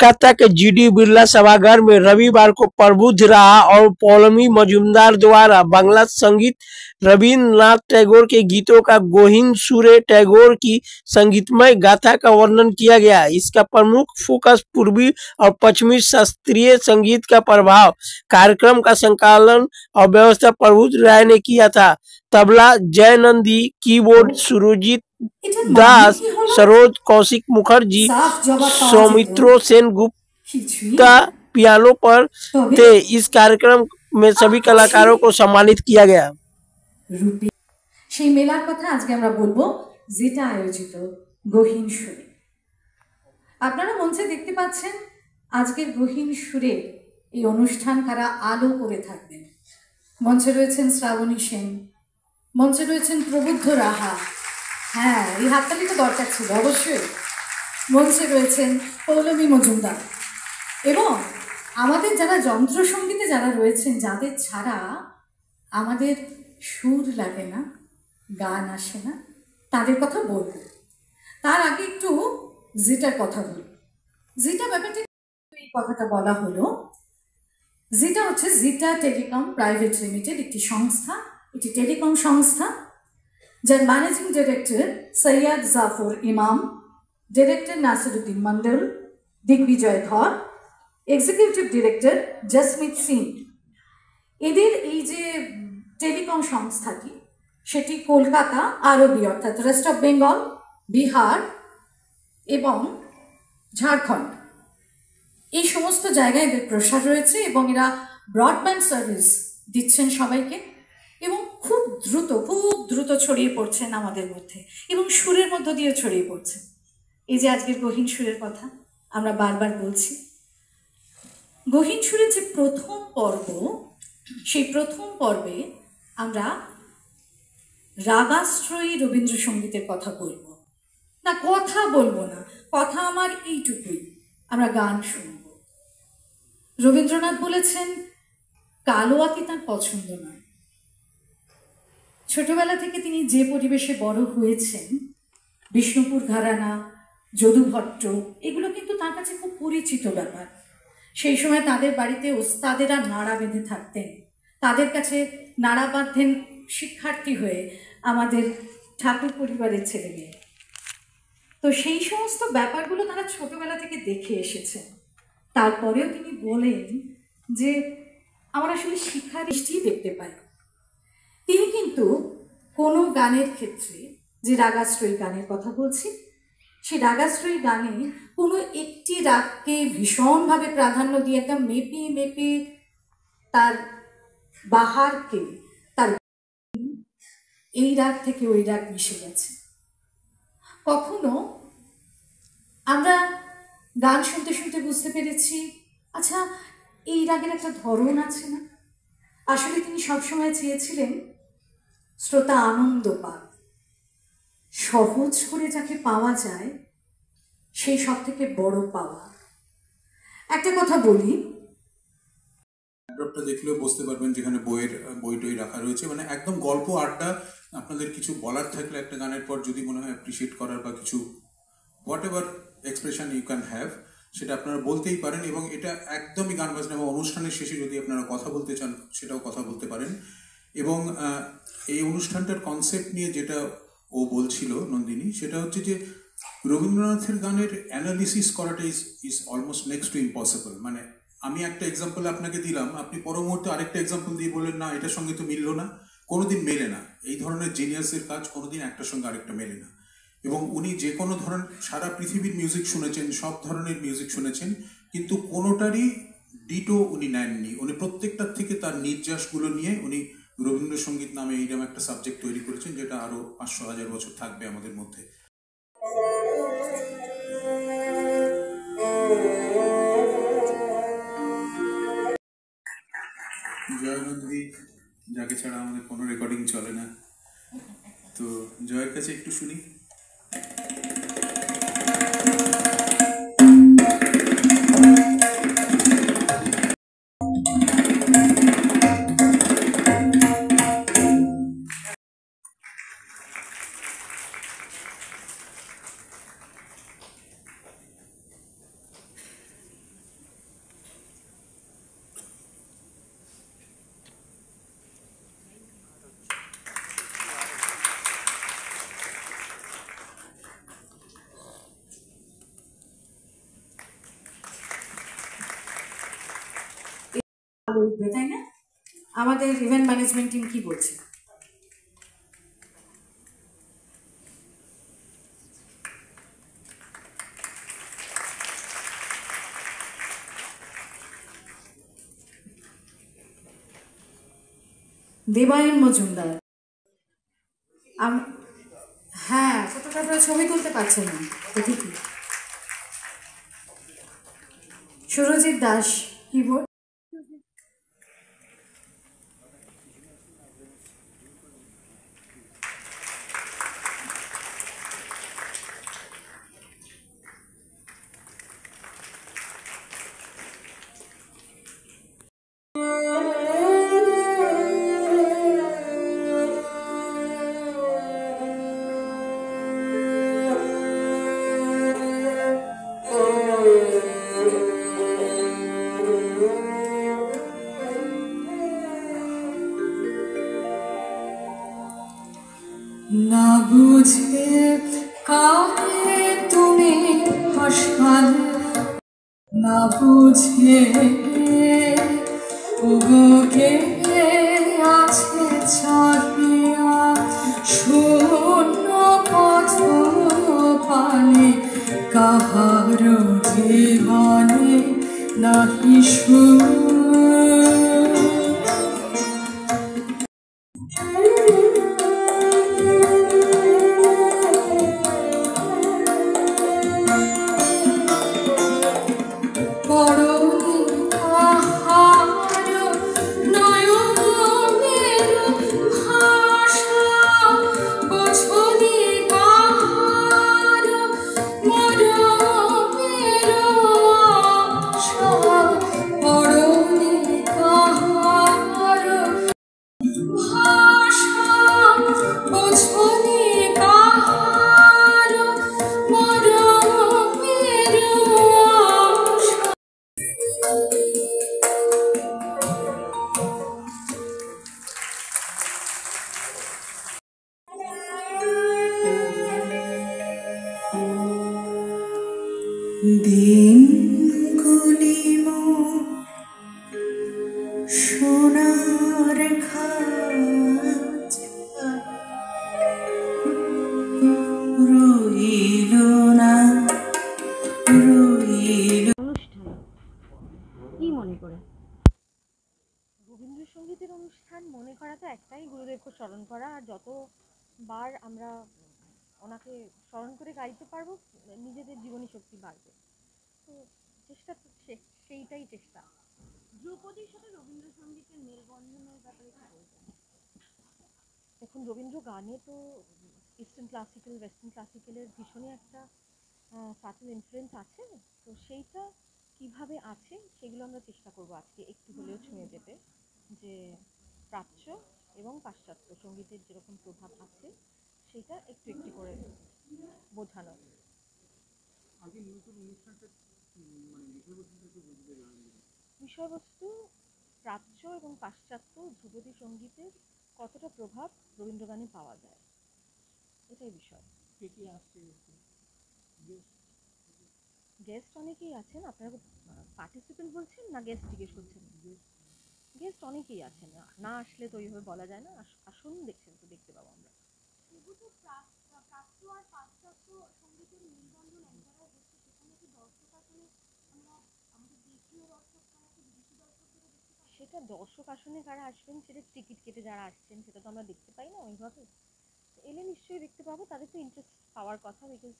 कोलकाता के जीडी बिरला सभागार में रविवार को प्रबुद्ध रहा और पौलोमी मजूमदार द्वारा बांग्ला संगीत रविन्द्रनाथ टैगोर के गीतों का गोहिन सुरे टैगोर की संगीतमय गाथा का वर्णन किया गया। इसका प्रमुख फोकस पूर्वी और पश्चिमी शास्त्रीय संगीत का प्रभाव। कार्यक्रम का संचालन और व्यवस्था प्रबुद्ध राय ने किया था। तबला जय नंदी, कीबोर्ड सुरजीत दास, सरोज कौशिक मुखर्जी, सौमित्रो सेन गुप्ता पियानो पर थे। इस कार्यक्रम में सभी कलाकारों को सम्मानित किया गया। সেই মেলার কথা আজকে আমরা বলবো, যেটা আয়োজিত গহীন সুরে। আপনারা মঞ্চে দেখতে পাচ্ছেন আজকের গহীন সুরে এই অনুষ্ঠান কারা আলো করে থাকবেন। মঞ্চে রয়েছেন শ্রাবণী সেন, মঞ্চে রয়েছেন প্রবুদ্ধ রাহা, হ্যাঁ এই হাততালি তো দরকার ছিল অবশ্যই। মঞ্চে রয়েছেন পৌলমী মজুমদার এবং আমাদের যারা যন্ত্রসঙ্গীতে যারা রয়েছেন, যাদের ছাড়া আমাদের সুর লাগে না, গান আসে না, তাদের কথা বলব। তার আগে একটু জিটার কথা বলব। জিটা ব্যাপারটা এই কথাটা বলা হলো, জিটা হচ্ছে জিটা টেলিকম প্রাইভেট লিমিটেড একটি সংস্থা, একটি টেলিকম সংস্থা যার ম্যানেজিং ডিরেক্টর সৈয়দ জাফর ইমাম, ডিরেক্টর নাসিরুদ্দিন মন্ডল, দিগ্বিজয় ধর, এক্সিকিউটিভ ডিরেক্টর জসমিত সিং। এদের এই যে টেলিকম সংস্থাটি সেটি কলকাতা, আরবি অর্থাৎ ওয়েস্ট অফ বেঙ্গল, বিহার এবং ঝাড়খণ্ড এই সমস্ত জায়গায় এদের প্রসার রয়েছে এবং এরা ব্রডব্যান্ড সার্ভিস দিচ্ছেন সবাইকে এবং খুব দ্রুত ছড়িয়ে পড়ছেন আমাদের মধ্যে এবং সুরের মধ্য দিয়ে ছড়িয়ে পড়ছেন। এই যে আজকের গহীন সুরের কথা আমরা বারবার বলছি, গহীন সুরের যে প্রথম পর্ব, সেই প্রথম পর্বে আমরা রাগাশ্রয়ী রবীন্দ্রসঙ্গীতের কথা বলবো না, কথা বলবো না, কথা আমার এইটুকুই, আমরা গান শুনব। রবীন্দ্রনাথ বলেছেন কালো আঁকি তাঁর পছন্দ নয়। ছোটবেলা থেকে তিনি যে পরিবেশে বড় হয়েছেন, বিষ্ণুপুর ঘরানা, যদু ভট্ট, এগুলো কিন্তু তার কাছে খুব পরিচিত ব্যাপার। সেই সময় তাদের বাড়িতে ওস্তাদেরা নাড়া বেঁধে থাকতেন, তাদের কাছে নাড়া বাঁধতেন শিক্ষার্থী হয়ে আমাদের ঠাকুর পরিবারের ছেলে মেয়ে। তো সেই সমস্ত ব্যাপারগুলো তারা ছোটবেলা থেকে দেখে এসেছেন। তারপরেও তিনি বলেন যে আমরা আসলে শিক্ষার দৃষ্টিই দেখতে পাই। তিনি কিন্তু কোনো গানের ক্ষেত্রে, যে রাগাশ্রয়ী গানের কথা বলছি, সেই রাগাশ্রয়ী গানে কোনো একটি রাগকে ভীষণভাবে প্রাধান্য দিয়ে একদম মেপে তার বাহারকে, তার এই রাগ থেকে ওই রাগ মিশে গেছে। কখনো আমরা গান শুনতে শুনতে বুঝতে পেরেছি আচ্ছা এই রাগের একটা ধরন আছে না। আসলে তিনি সবসময় চেয়েছিলেন শ্রোতা আনন্দ পাক, সহজ করে যাকে পাওয়া যায় সেই সব থেকে বড় পাওয়া। একটা কথা বলি, ল্যাপটপটা দেখলেও বুঝতে পারবেন যেখানে বই টই রাখা রয়েছে, মানে একদম গল্প আড্ডা। আপনাদের কিছু বলার থাকলে একটা গানের পর যদি মনে হয় অ্যাপ্রিসিয়েট করার বা কিছু whatever expression you can have, সেটা আপনারা বলতেই পারেন। এবং এটা একদমই গান বাজনা এবং অনুষ্ঠানের শেষে যদি আপনারা কথা বলতে চান সেটাও কথা বলতে পারেন। এবং এই অনুষ্ঠানটার কনসেপ্ট নিয়ে যেটা ও বলছিল নন্দিনী, সেটা হচ্ছে যে রবীন্দ্রনাথের গানের অ্যানালিসিস করাটা is almost next to impossible. মানে আমি একটা এক্সাম্পল আপনাকে দিলাম, আপনি পর মুহূর্তে আরেকটা এক্সাম্পল দিয়ে বললেন না এটার সঙ্গে তো মিললো না, কোনোদিন মেলে না। এই ধরনের জিনিয়াসের কাজ কোনোদিন একটার সঙ্গে আরেকটা মেলে না। এবং উনি যে কোনো ধরনের সারা পৃথিবীর মিউজিক শুনেছেন, সব ধরনের মিউজিক শুনেছেন, কিন্তু কোনোটারই ডিটো উনি নেননি। উনি প্রত্যেকটার থেকে তার নির্যাসগুলো নিয়ে উনি রবীন্দ্রসঙ্গীত নামে এইরকম একটা সাবজেক্ট তৈরি করেছেন, যেটা আরো 500,000 বছর থাকবে আমাদের মধ্যে। জয়নন্দী, যাকে ছাড়া আমাদের কোনো রেকর্ডিং চলে না, তো জয়ের কাছে একটু শুনি। উঠবে, তাই না? আমাদের ইভেন্ট ম্যানেজমেন্ট টিম কি বলছে? দেবায়ন মজুমদার, হ্যাঁ, ফটোগ্রাফার ছবি তুলতে পারছে না, দেখি কি। সুরজিৎ দাস, কিবোর্ড। না বুঝে কাহে তুমি হাসপালে, না বুঝে ওগোকে আছে ছাড়িয়া শূন্য পথ পানে, কাহার জীবনে নাহি দিনগুলি সোনার খাঁচা রইল না, রইল। অনুষ্ঠান কি মনে করে? রবীন্দ্রসঙ্গীতের অনুষ্ঠান মনে করা তো একটাই, গুরুদেবকে স্মরণ করা। আর যতবার আমরা ওনাকে স্মরণ করে গাইতে পারবো নিজেদের জীবনী শক্তি বাড়বে। তো চেষ্টা তো সেইটাই চেষ্টা। ধ্রুপদীর সাথে রবীন্দ্রসঙ্গীতের মেলবন্ধনের ব্যাপারে কি বলবেন? দেখুন, রবীন্দ্র গানে তো ইস্টার্ন ক্লাসিক্যাল, ওয়েস্টার্ন ক্লাসিক্যালের ভীষণই একটা সাটেল ইনফ্লুয়েন্স আছে। তো সেইটা কিভাবে আছে সেগুলো আমরা চেষ্টা করবো আজকে একটু হলেও ছুঁয়ে যেতে, যে প্রাচ্য এবং পাশ্চাত্য সঙ্গীতের যেরকম প্রভাব আছে সেটা একটু একটু করে বোঝানো। বিষয়বস্তু প্রাচ্য এবং পাশ্চাত্য ধ্রুপদী সঙ্গীতের কতটা প্রভাব রবীন্দ্রগানে পাওয়া যায়, এটাই বিষয়। গেস্ট অনেকেই আছেন। আপনারা পার্টিসিপেন্ট বলছেন না গেস্ট জিজ্ঞেস করছেন? গেস্ট অনেকেই আছেন, না আসলে তো ওইভাবে বলা যায় না। আসুন, দেখছেন তো দেখতে পাবো আমরা। প্রাচ্য আর পাশ্চাত্য সঙ্গীতের মিলবন্ধন এক জায়গায় হচ্ছে, সেখানে কি দর্শক আসলে আমরা আমাদের দেশীয় দর্শক ছাড়া কি বিদেশি দর্শকদেরও দেখতে পাই? সেটা দর্শক আসনে কারা আসবেন, সেটা টিকিট কেটে যারা আসছেন সেটা তো আমরা দেখতে পাই না ওইভাবে। এলে নিশ্চয়ই দেখতে পাবো। তাদের তো ইন্টারেস্ট পাওয়ার কথা, বিকজ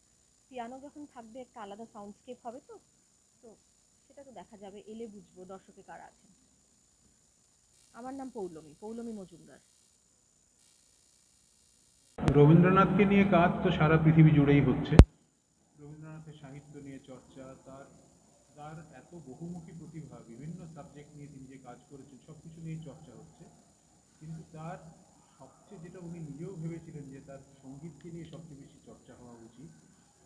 পিয়ানো যখন থাকবে একটা আলাদা সাউন্ডস্কেপ হবে। তো তো সেটা তো দেখা যাবে, এলে বুঝবো দর্শকে কারা আছেন। আমার নাম পৌলমী মজুমদার। রবীন্দ্রনাথকে নিয়ে কাজ তো সারা পৃথিবী জুড়েই হচ্ছে। রবীন্দ্রনাথের সাহিত্য নিয়ে চর্চা, তার তার এত বহুমুখী প্রতিভা, বিভিন্ন সাবজেক্ট নিয়ে তিনি যে কাজ করেছেন সব কিছু নিয়ে চর্চা হচ্ছে। কিন্তু তার সবচেয়ে যেটা উনি নিজেও ভেবেছিলেন যে তার সঙ্গীতকে নিয়ে সবচেয়ে বেশি চর্চা হওয়া উচিত,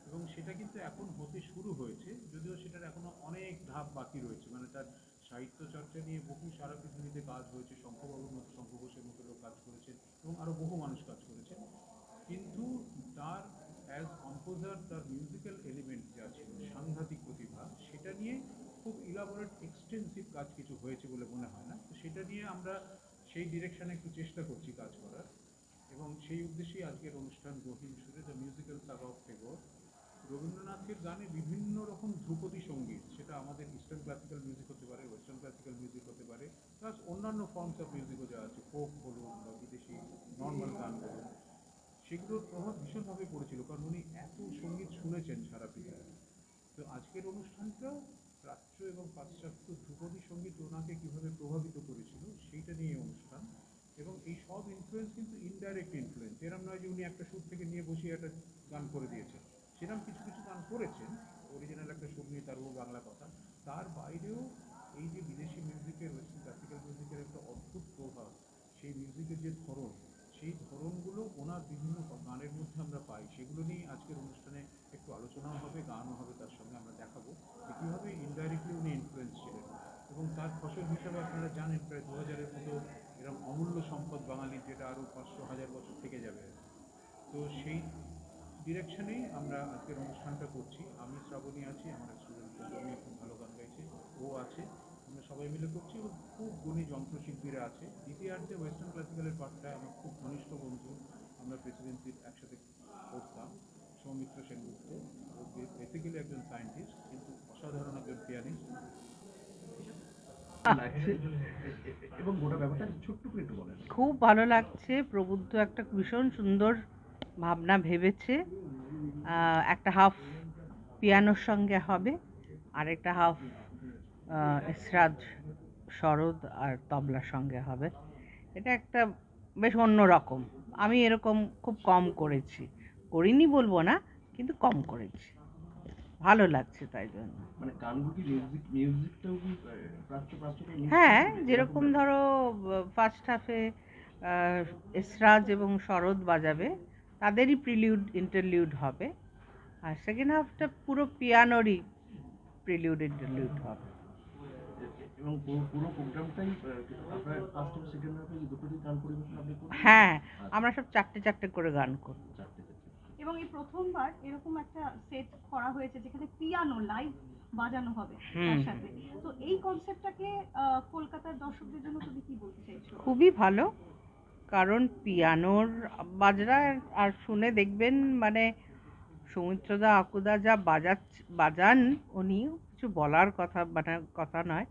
এবং সেটা কিন্তু এখন হতে শুরু হয়েছে, যদিও সেটার এখনো অনেক ধাপ বাকি রয়েছে। মানে তার সাহিত্য চর্চা নিয়ে বহু সারা পৃথিবীতে কাজ হয়েছে, শঙ্খবাবুর মতো, শঙ্খ ঘোষের মতো লোক কাজ করেছেন এবং আরও বহু মানুষ কাজ করেছেন। কিন্তু তার অ্যাজ কম্পোজার তার মিউজিক্যাল এলিমেন্ট যা ছিল, সাংঘাতিক প্রতিভা, সেটা নিয়ে খুব ইলাবোরেট এক্সটেন্সিভ কাজ কিছু হয়েছে বলে মনে হয় না। তো সেটা নিয়ে আমরা সেই ডিরেকশনে একটু চেষ্টা করছি কাজ করার, এবং সেই উদ্দেশ্যেই আজকের অনুষ্ঠান গহীন সুরে, the musical Saga of Tagore. রবীন্দ্রনাথের গানে বিভিন্ন রকম ধ্রুপদী সঙ্গীত, সেটা আমাদের ইস্টার্ন ক্লাসিক্যাল মিউজিক হতে পারে, ওয়েস্টার্ন ক্লাসিক্যাল মিউজিক হতে পারে, প্লাস অন্যান্য ফর্মস অফ মিউজিকও যা আছে, ফোক বলুন বা বিদেশি নর্মাল গান বলুন, সেগুলোর প্রভাব ভীষণভাবে পড়েছিল, কারণ উনি এত সঙ্গীত শুনেছেন সারা পৃথিবীতে। তো আজকের অনুষ্ঠানটাও প্রাচ্য এবং পাশ্চাত্য ধ্রুপদী সঙ্গীত ওনাকে কীভাবে প্রভাবিত করেছিল সেইটা নিয়ে অনুষ্ঠান। এবং এই সব ইনফ্লুয়েন্স কিন্তু ইনডাইরেক্ট ইনফ্লুয়েন্স, এরম নয় যে উনি একটা সুর থেকে নিয়ে বসিয়ে একটা গান করে দিয়েছেন, সেরকম কিছু কিছু গান করেছেন, অরিজিনাল একটা সুর নিয়ে তার বাংলা কথা। তার বাইরেও এই যে বিদেশি মিউজিকের, ওয়েস্টার্ন ক্লাসিক্যাল মিউজিকের একটা অদ্ভুত প্রভাব, সেই মিউজিকের যে ধরন, সেই ধরনগুলো ওনার বিভিন্ন গানের মধ্যে আমরা পাই। সেগুলো নিয়ে আজকের অনুষ্ঠানে একটু আলোচনাও হবে, গানও হবে, তার সঙ্গে আমরা দেখাবো যে কীভাবে ইনডাইরেক্টলি উনি ইনফ্লুয়েন্স ছিলেন। এবং তার ফসল হিসাবে আপনারা জানেন প্রায় 2000-এর মতো এরকম অমূল্য সম্পদ বাঙালির, যেটা আরও 500-1000 বছর থেকে যাবে। তো সেই ডিরেকশনেই আমরা আজকের অনুষ্ঠানটা করছি। আমি শ্রাবণী আছি, আমার স্টুডেন্ট খুব ভালো গান গাইছে, ও আছে, আমরা সবাই মিলে করছি, এবং খুব গুণী যন্ত্রশিল্পীরা আছে। দ্বিতীয়ার্ধে ওয়েস্টার্ন ক্লাসিক্যালের পার্টটা আমার খুব ঘনিষ্ঠ বন্ধু, আমরা প্রেসিডেন্সির একসাথে করতাম, সৌমিত্র সেনগুপ্ত। ও বেসিক্যালি একজন সায়েন্টিস্ট, কিন্তু অসাধারণ একজন পিয়ানিস্ট। লাগছে এবং গোটা ব্যাপারটা ছোট্ট করে একটু বলেন। খুব ভালো লাগছে। প্রবুদ্ধ একটা ভীষণ সুন্দর ভাবনা ভেবেছে। একটা হাফ পিয়ানোর সঙ্গে হবে, আর একটা হাফ এসরাজ, সরোদ আর তবলার সঙ্গে হবে। এটা একটা বেশ অন্য রকম। আমি এরকম খুব কম করেছি, করিনি বলবো না, কিন্তু কম করেছি, ভালো লাগছে তাই জন্য। মানে গানগুলো কি মিউজিকটাও কি প্রাচ্য হ্যাঁ, যেরকম ধরো ফার্স্ট হাফে এসরাজ এবং সরোদ বাজাবে, তাদেরই প্রিলিউড ইন্টারলিউড হবে, আর সেকেন্ড হাফটা পুরো পিয়ানোরই প্রিলিউড ইন্টারলিউড হবে। এবং পুরো প্রোগ্রামটাই আপনার ফার্স্ট এবং সেকেন্ড হাফে দুটোরই গান পরিবেশন আপনি করবেন? হ্যাঁ, আমরা সব চারটে চারটে করে গান করব। এবং এই প্রথমবার এরকম একটা সেট করা হয়েছে যেখানে পিয়ানো লাইভ বাজানো হবে তার সাথে। তো এই কনসেপ্টটাকে কলকাতার দর্শকদের জন্য তুমি কি বলতে চাইছো? খুবই ভালো, কারণ পিয়ানোর বাজরা আর শুনে দেখবেন, মানে সৌমিত্রদা আকুদা যা বাজান, উনি কিছু বলার কথা নয়,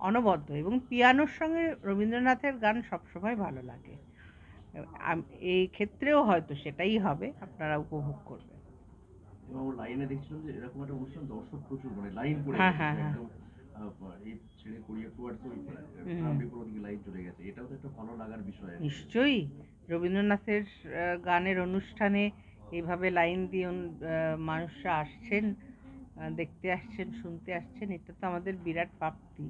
অনবদ্য। এবং পিয়ানোর সঙ্গে রবীন্দ্রনাথের গান সবসময় ভালো লাগে। এই ক্ষেত্রেও হয়তো সেটাই হবে, আপনারা উপভোগ করবেন। এবং লাইনে দেখছিলাম যে এরকম একটা অনুষ্ঠান দর্শক প্রচুর, মানে লাইন পড়ে একদম এই ছেড়ে করিয়ে টুয়ার্ডস ওই ফ্যামিলিগুলো দিকে লাইন চলে গেছে, এটাও তো একটা ভালো লাগার বিষয়। নিশ্চয়ই, রবীন্দ্রনাথের গানের অনুষ্ঠানে এইভাবে লাইন দিয়ে মানুষরা আসছেন, দেখতে আসছেন, শুনতে আসছেন, এটা তো আমাদের বিরাট প্রাপ্তি।